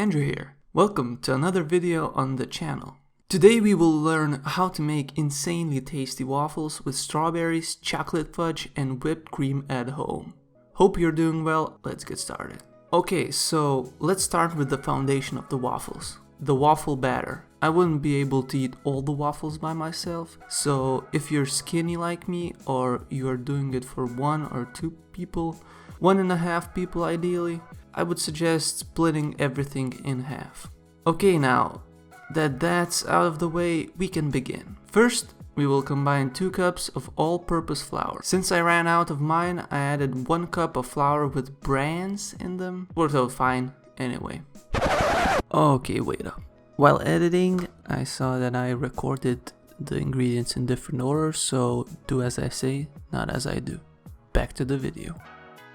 Andrew here. Welcome to another video on the channel. Today we will learn how to make insanely tasty waffles with strawberries, chocolate fudge and whipped cream at home. Hope you're doing well, let's get started. Okay, so let's start with the foundation of the waffles. The waffle batter. I wouldn't be able to eat all the waffles by myself, so if you're skinny like me or you are doing it for 1 or 2 people, 1.5 people ideally, I would suggest splitting everything in half. Okay, now that that's out of the way, we can begin. First, we will combine 2 cups of all-purpose flour. Since I ran out of mine, I added 1 cup of flour with brands in them. Worked out fine anyway. Okay, wait up. While editing, I saw that I recorded the ingredients in different orders, so do as I say, not as I do. Back to the video.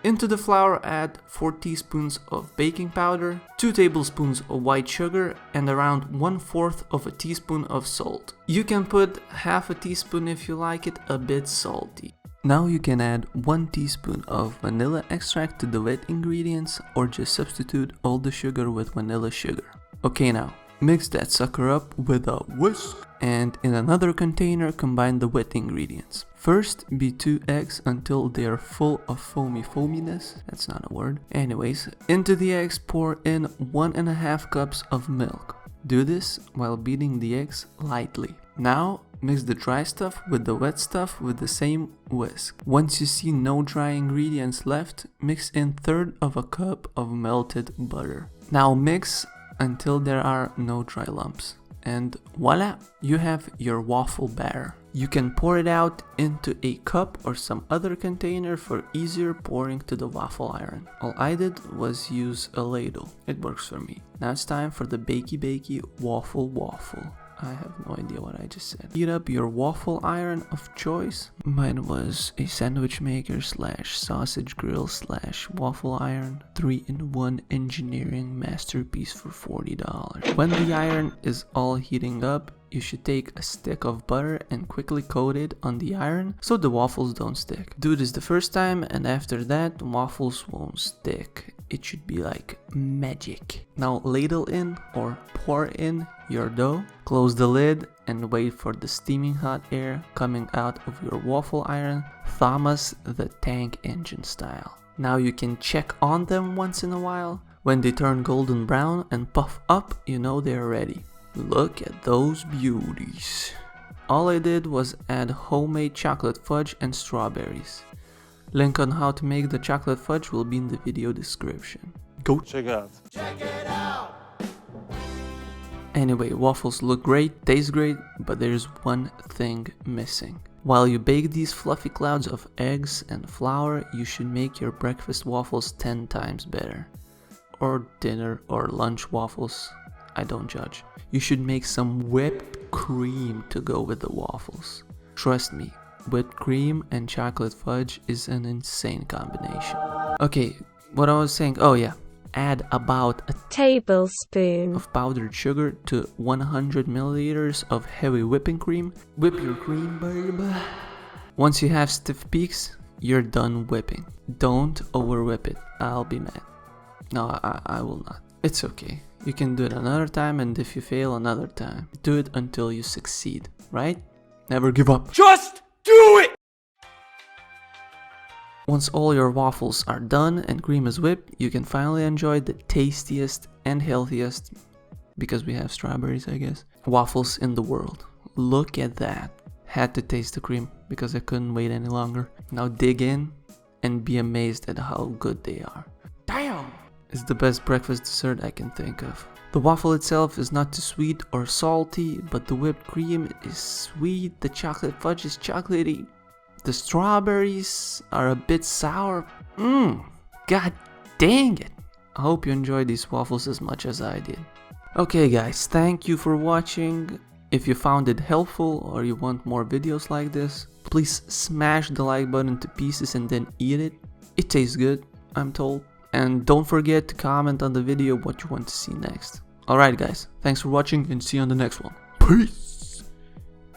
Into the flour add 4 teaspoons of baking powder, 2 tablespoons of white sugar and around 1/4 of a teaspoon of salt. You can put half a teaspoon if you like it a bit salty. Now you can add 1 teaspoon of vanilla extract to the wet ingredients or just substitute all the sugar with vanilla sugar. Okay, now mix that sucker up with a whisk and in another container combine the wet ingredients. First, beat 2 eggs until they are full of foaminess. That's not a word. Anyways, into the eggs pour in 1.5 cups of milk. Do this while beating the eggs lightly. Now, mix the dry stuff with the wet stuff with the same whisk. Once you see no dry ingredients left, mix in 1/3 of a cup of melted butter. Now mix until there are no dry lumps. And voila, you have your waffle batter. You can pour it out into a cup or some other container for easier pouring to the waffle iron. All I did was use a ladle. It works for me. Now it's time for the bakey waffle. I have no idea what I just said. Heat up your waffle iron of choice. Mine was a sandwich maker / sausage grill / waffle iron. 3-in-1 engineering masterpiece for $40. When the iron is all heating up, you should take a stick of butter and quickly coat it on the iron so the waffles don't stick. Do this the first time and after that waffles won't stick. It should be like magic. Now ladle in or pour in your dough, close the lid and wait for the steaming hot air coming out of your waffle iron, Thomas the Tank Engine style. Now you can check on them once in a while. When they turn golden brown and puff up, you know they're ready. Look at those beauties. All I did was add homemade chocolate fudge and strawberries. Link on how to make the chocolate fudge will be in the video description. Go check it out. Anyway, waffles look great, taste great, but there's one thing missing. While you bake these fluffy clouds of eggs and flour, you should make your breakfast waffles 10 times better. Or dinner or lunch waffles, I don't judge. You should make some whipped cream to go with the waffles. Trust me, whipped cream and chocolate fudge is an insane combination. Okay, what I was saying, oh yeah. Add about a tablespoon of powdered sugar to 100 milliliters of heavy whipping cream. Whip your cream, baby. Once you have stiff peaks, you're done whipping. Don't over whip it. I'll be mad. No, I will not. It's okay. You can do it another time, and if you fail, another time. Do it until you succeed, right? Never give up. Just do it! Once all your waffles are done and cream is whipped, you can finally enjoy the tastiest and healthiest, because we have strawberries I guess, waffles in the world. Look at that. Had to taste the cream because I couldn't wait any longer. Now dig in and be amazed at how good they are. Damn! It's the best breakfast dessert I can think of. The waffle itself is not too sweet or salty, but the whipped cream is sweet, the chocolate fudge is chocolatey. The strawberries are a bit sour. God dang it. I hope you enjoyed these waffles as much as I did. Okay guys, thank you for watching. If you found it helpful or you want more videos like this, please smash the like button to pieces and then eat it. It tastes good, I'm told. And don't forget to comment on the video what you want to see next. Alright guys, thanks for watching and see you on the next one. Peace!